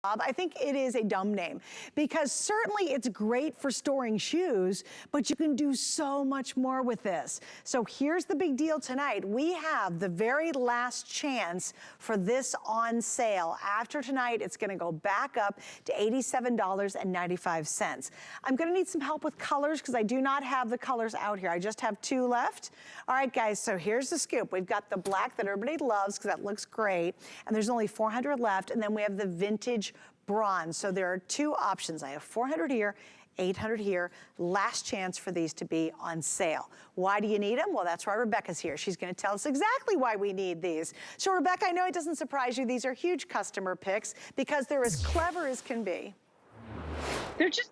I think it is a dumb name because certainly it's great for storing shoes, but you can do so much more with this. So here's the big deal tonight. We have the very last chance for this on sale. After tonight, it's gonna go back up to $87.95. I'm gonna need some help with colors because I do not have the colors out here. I just have 2 left. All right, guys, so here's the scoop. We've got the black that everybody loves because that looks great, and there's only 400 left, and then we have the vintage bronze. So there are 2 options. I have 400 here, 800 here. Last chance for these to be on sale. Why do you need them? Well, that's why Rebecca's here. She's gonna tell us exactly why we need these. So Rebecca, I know it doesn't surprise you. These are huge customer picks because they're as clever as can be. They're just,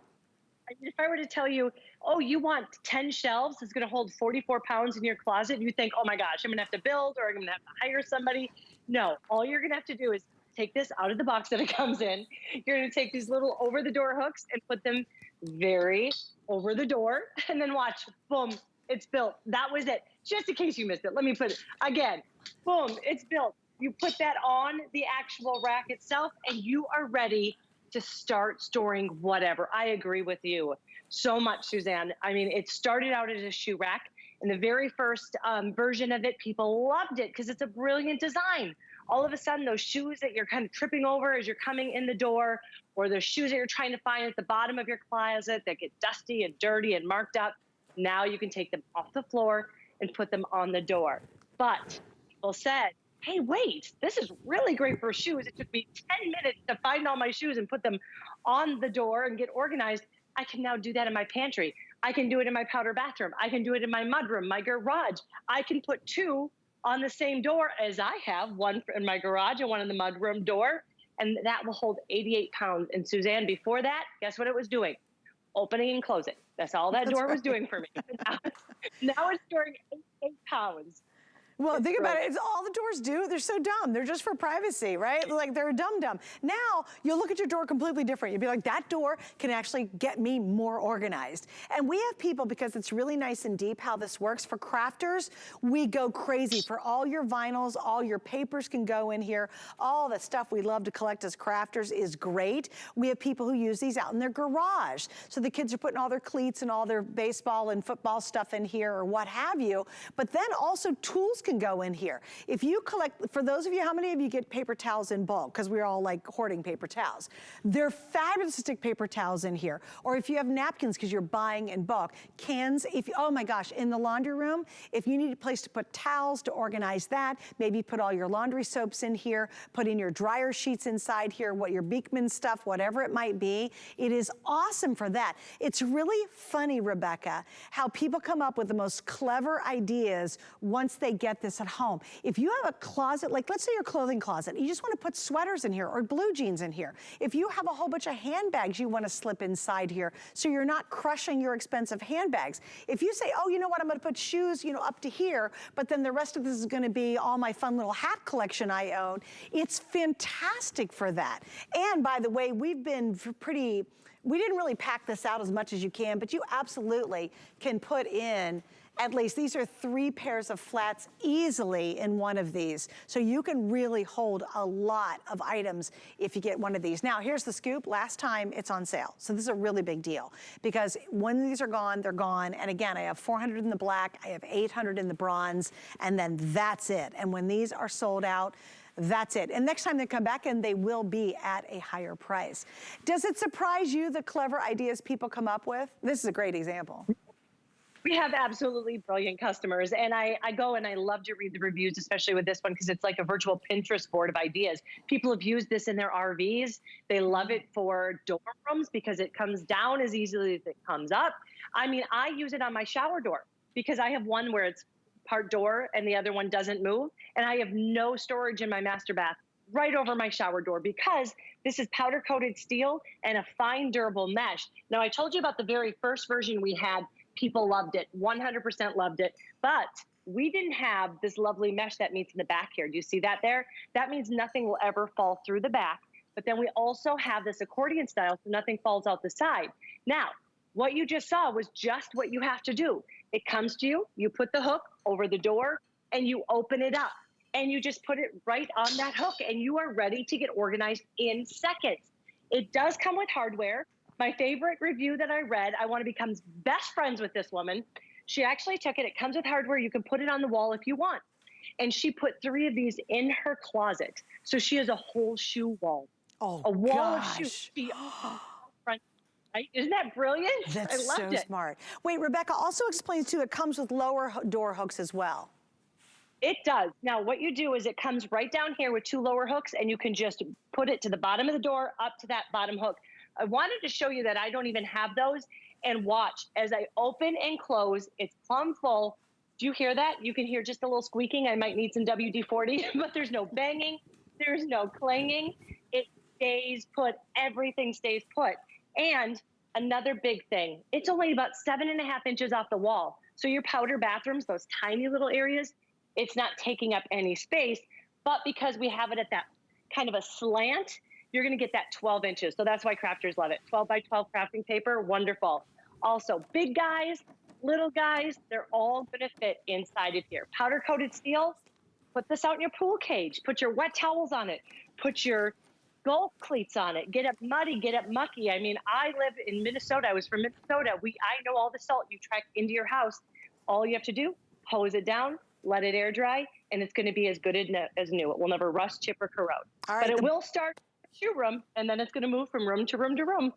if I were to tell you, oh, you want 10 shelves that's gonna hold 44 pounds in your closet, you think, oh my gosh, I'm gonna have to build or I'm gonna have to hire somebody. No, all you're gonna have to do is take this out of the box that it comes in. You're gonna take these little over-the-door hooks and put them very over the door, and then watch, boom, it's built. That was it. Just in case you missed it, let me put it again. Boom, it's built. You put that on the actual rack itself, and you are ready to start storing whatever. I agree with you so much, Suzanne. I mean, it started out as a shoe rack. In the very first version of it, people loved it because it's a brilliant design. All of a sudden, those shoes that you're kind of tripping over as you're coming in the door, or those shoes that you're trying to find at the bottom of your closet that get dusty and dirty and marked up, now you can take them off the floor and put them on the door. But people said, hey, wait, this is really great for shoes. It took me 10 minutes to find all my shoes and put them on the door and get organized. I can now do that in my pantry. I can do it in my powder bathroom. I can do it in my mudroom, my garage. I can put 2 on the same door as I have, one in my garage and one in the mudroom door, and that will hold 88 pounds. And Suzanne, before that, guess what it was doing? Opening and closing. That's all that door was doing for me. Now it's storing 88 pounds. Well, think about it. It's all the doors do. They're so dumb. They're just for privacy, right? Like they're dumb. Now, you'll look at your door completely different. You'll be like, that door can actually get me more organized. And we have people, because it's really nice and deep how this works. For crafters, we go crazy. For all your vinyls, all your papers can go in here. All the stuff we love to collect as crafters is great. We have people who use these out in their garage. So the kids are putting all their cleats and all their baseball and football stuff in here or what have you. But then also tools can go in here. If you collect, for those of you, how many of you get paper towels in bulk? Because we're all like hoarding paper towels. They're fabulous to stick paper towels in here. Or if you have napkins because you're buying in bulk. Cans, if oh my gosh, in the laundry room, if you need a place to put towels to organize that, maybe put all your laundry soaps in here, put in your dryer sheets inside here, what your Beekman stuff, whatever it might be. It is awesome for that. It's really funny, Rebecca, how people come up with the most clever ideas once they get this at home. If you have a closet, like let's say your clothing closet, you just want to put sweaters in here or blue jeans in here. If you have a whole bunch of handbags you want to slip inside here so you're not crushing your expensive handbags. If you say, oh, you know what, I'm going to put shoes, you know, up to here, but then the rest of this is going to be all my fun little hat collection I own, it's fantastic for that. And by the way, we've been we didn't really pack this out as much as you can, but you absolutely can put in at least, these are 3 pairs of flats easily in one of these. So you can really hold a lot of items if you get one of these. Now, here's the scoop. Last time it's on sale. So this is a really big deal because when these are gone, they're gone. And again, I have 400 in the black, I have 800 in the bronze, and then that's it. And when these are sold out, that's it. And next time they come back in, they will be at a higher price. Does it surprise you the clever ideas people come up with? This is a great example. We have absolutely brilliant customers, and I go and I love to read the reviews, especially with this one, because it's like a virtual Pinterest board of ideas. People have used this in their RVs. They love it for dorm rooms because it comes down as easily as it comes up. I mean, I use it on my shower door because I have one where it's part door and the other one doesn't move, and I have no storage in my master bath right over my shower door because this is powder coated steel and a fine durable mesh. Now, I told you about the very first version we had. People loved it, 100% loved it, but we didn't have this lovely mesh that meets in the back here. Do you see that there? That means nothing will ever fall through the back, but then we also have this accordion style so nothing falls out the side. Now, what you just saw was just what you have to do. It comes to you, you put the hook over the door, and you open it up, and you just put it right on that hook, and you are ready to get organized in seconds. It does come with hardware. My favorite review that I read, I want to become best friends with this woman. She actually took it. It comes with hardware. You can put it on the wall if you want. And she put 3 of these in her closet. So she has a whole shoe wall. Oh, A wall of shoes. gosh. She front, right? Isn't that brilliant? I That's loved so it. smart. Wait, Rebecca also explains too, it comes with lower door hooks as well. It does. Now, what you do is it comes right down here with 2 lower hooks, and you can just put it to the bottom of the door, up to that bottom hook. I wanted to show you that I don't even have those. And watch, as I open and close, it's plumb full. Do you hear that? You can hear just a little squeaking. I might need some WD-40, but there's no banging. There's no clanging. It stays put. Everything stays put. And another big thing, it's only about 7.5 inches off the wall. So your powder bathrooms, those tiny little areas, it's not taking up any space. But because we have it at that kind of a slant, you're going to get that 12 inches. So that's why crafters love it. 12 by 12 crafting paper, wonderful. Also, big guys, little guys, they're all going to fit inside of here. Powder coated steel, put this out in your pool cage. Put your wet towels on it. Put your golf cleats on it. Get it muddy, get it mucky. I mean, I live in Minnesota. I was from Minnesota. I know all the salt you track into your house. All you have to do, hose it down, let it air dry, and it's going to be as good as new. It will never rust, chip, or corrode. All right, but it will start shoe room, and then it's going to move from room to room to room.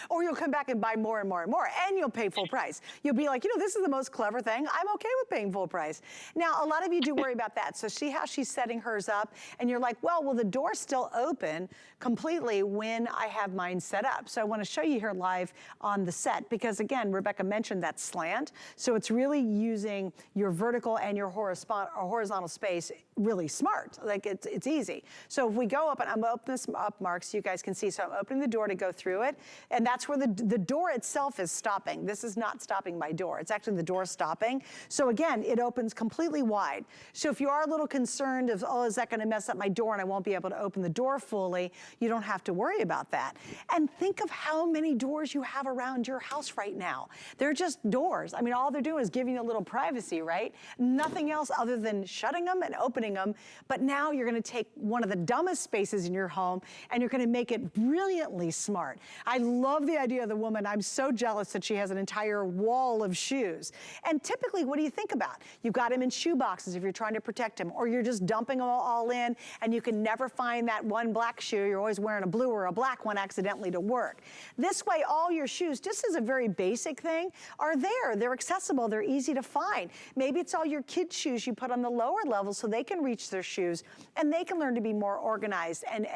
Or you'll come back and buy more and more and more, and you'll pay full price. You'll be like, this is the most clever thing. I'm okay with paying full price. Now, a lot of you do worry about that. So see how she's setting hers up, and you're like, well, will the door still open completely when I have mine set up? So I want to show you here live on the set, because again, Rebecca mentioned that slant. So it's really using your vertical and your horizontal space really smart. Like it's easy. So if we go up, and I'm opening this up, Mark, so you guys can see. So I'm opening the door to go through it, and that's where the door itself is stopping. This is not stopping my door. It's actually the door stopping. So again, it opens completely wide. So if you are a little concerned of, oh, is that going to mess up my door and I won't be able to open the door fully, you don't have to worry about that. And think of how many doors you have around your house right now. They're just doors. I mean, all they're doing is giving you a little privacy, right? Nothing else other than shutting them and opening them. But now you're going to take one of the dumbest spaces in your home and you're going to make it brilliantly smart. I love the idea of the woman. I'm so jealous that she has an entire wall of shoes. And typically, what do you think about? You've got them in shoe boxes if you're trying to protect them, or you're just dumping them all in and you can never find that one black shoe. You're always wearing a blue or a black one accidentally to work. This way, all your shoes, just as a very basic thing, are there. They're accessible. They're easy to find. Maybe it's all your kids' shoes you put on the lower level so they can reach their shoes and they can learn to be more organized and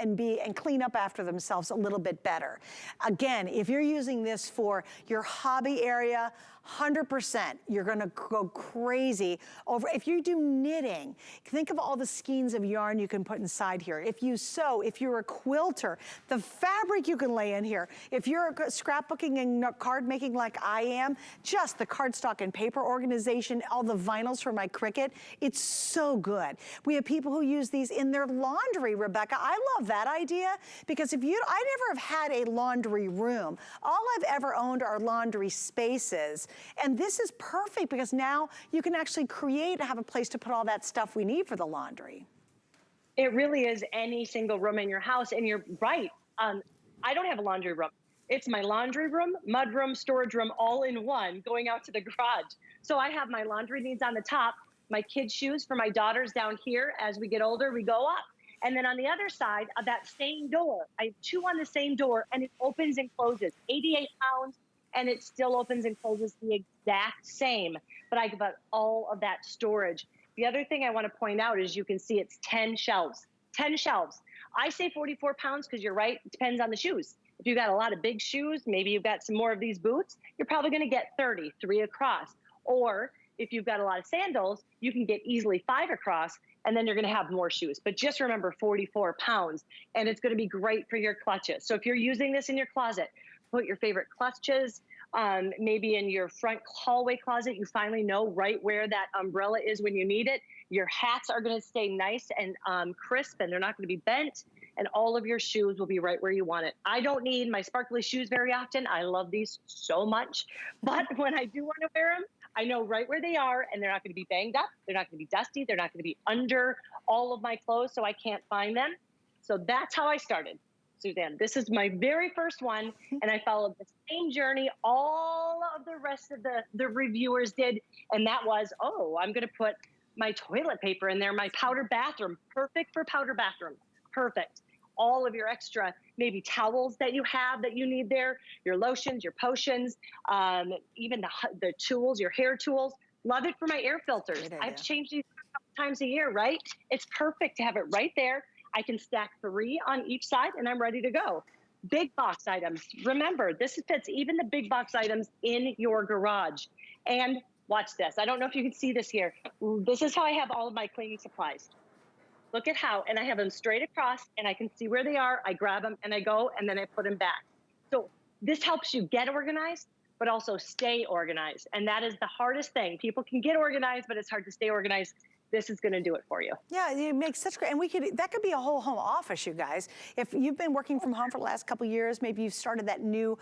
clean up after themselves a little bit better. Again, if you're using this for your hobby area, 100%, you're gonna go crazy over. If you do knitting, think of all the skeins of yarn you can put inside here. If you sew, if you're a quilter, the fabric you can lay in here. If you're scrapbooking and card making like I am, just the cardstock and paper organization, all the vinyls for my Cricut, it's so good. We have people who use these in their laundry, Rebecca. I love that idea because I never have had a laundry room. All I've ever owned are laundry spaces. And this is perfect because now you can actually create and have a place to put all that stuff we need for the laundry. It really is any single room in your house. And you're right. I don't have a laundry room. It's my laundry room, mud room, storage room, all in one going out to the garage. So I have my laundry needs on the top, my kids' shoes for my daughters down here. As we get older, we go up. And then on the other side of that same door, I have 2 on the same door and it opens and closes. 88 pounds. And it still opens and closes the exact same, but I got all of that storage. The other thing I want to point out is you can see it's 10 shelves, 10 shelves. I say 44 pounds because you're right, it depends on the shoes. If you've got a lot of big shoes, maybe you've got some more of these boots, you're probably going to get 30, 3 across. Or if you've got a lot of sandals, you can get easily 5 across, and then you're going to have more shoes. But just remember 44 pounds, and it's going to be great for your clutches. So if you're using this in your closet, put your favorite clutches, maybe in your front hallway closet, you finally know right where that umbrella is when you need it. Your hats are going to stay nice and crisp, and they're not going to be bent, and all of your shoes will be right where you want it. I don't need my sparkly shoes very often. I love these so much, but when I do want to wear them, I know right where they are, and they're not going to be banged up. They're not going to be dusty. They're not going to be under all of my clothes so I can't find them. So that's how I started. Suzanne. This is my very first one, and I followed the same journey all of the rest of the reviewers did, and that was, oh, I'm going to put my toilet paper in there, my powder bathroom, perfect for powder bathroom, perfect. All of your extra maybe towels that you have that you need there, your lotions, your potions, even the tools, your hair tools. Love it for my air filters. I've changed these a couple times a year, right? It's perfect to have it right there. I can stack 3 on each side and I'm ready to go. Big box items. Remember, this fits even the big box items in your garage. And watch this. I don't know if you can see this here. This is how I have all of my cleaning supplies. Look at how, and I have them straight across and I can see where they are. I grab them and I go and then I put them back. So this helps you get organized, but also stay organized. And that is the hardest thing. People can get organized, but it's hard to stay organized. This is going to do it for you. Yeah, it makes such great, and that could be a whole home office, you guys. If you've been working from home for the last couple of years, maybe you've started that new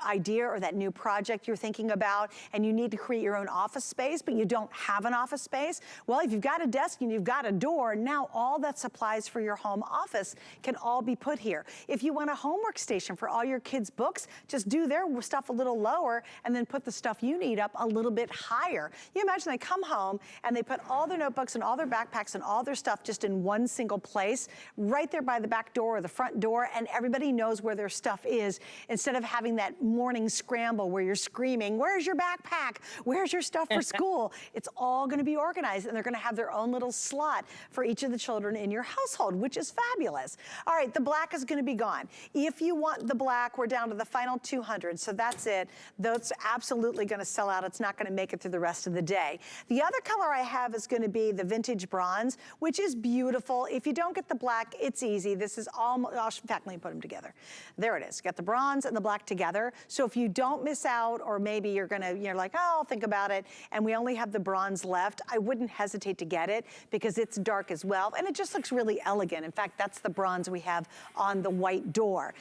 idea or that new project you're thinking about, and you need to create your own office space, but you don't have an office space. Well, if you've got a desk and you've got a door, now all that supplies for your home office can all be put here. If you want a homework station for all your kids' books, just do their stuff a little lower and then put the stuff you need up a little bit higher. You imagine they come home and they put all their notebooks and all their backpacks and all their stuff just in one single place, right there by the back door or the front door, and everybody knows where their stuff is, instead of having that morning scramble where you're screaming, where's your backpack? Where's your stuff for school? It's all gonna be organized, and they're gonna have their own little slot for each of the children in your household, which is fabulous. All right, the black is gonna be gone. If you want the black, we're down to the final 200, so that's it. That's absolutely gonna sell out. It's not gonna make it through the rest of the day. The other color I have is gonna be the vintage bronze, which is beautiful. If you don't get the black, it's easy. This is almost, in fact, let me put them together. There it is. Got the bronze and the black together. So if you don't miss out, or maybe you're like, oh, I'll think about it, and we only have the bronze left, I wouldn't hesitate to get it because it's dark as well, and it just looks really elegant. In fact, that's the bronze we have on the white door.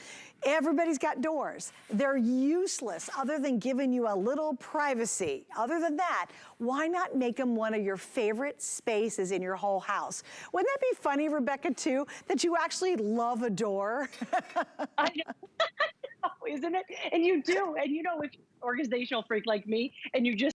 Everybody's got doors. They're useless other than giving you a little privacy. Other than that, why not make them one of your favorite spaces in your whole house? Wouldn't that be funny, Rebecca, too, that you actually love a door? I know, isn't it? And you do. And you know, if you're an organizational freak like me and you just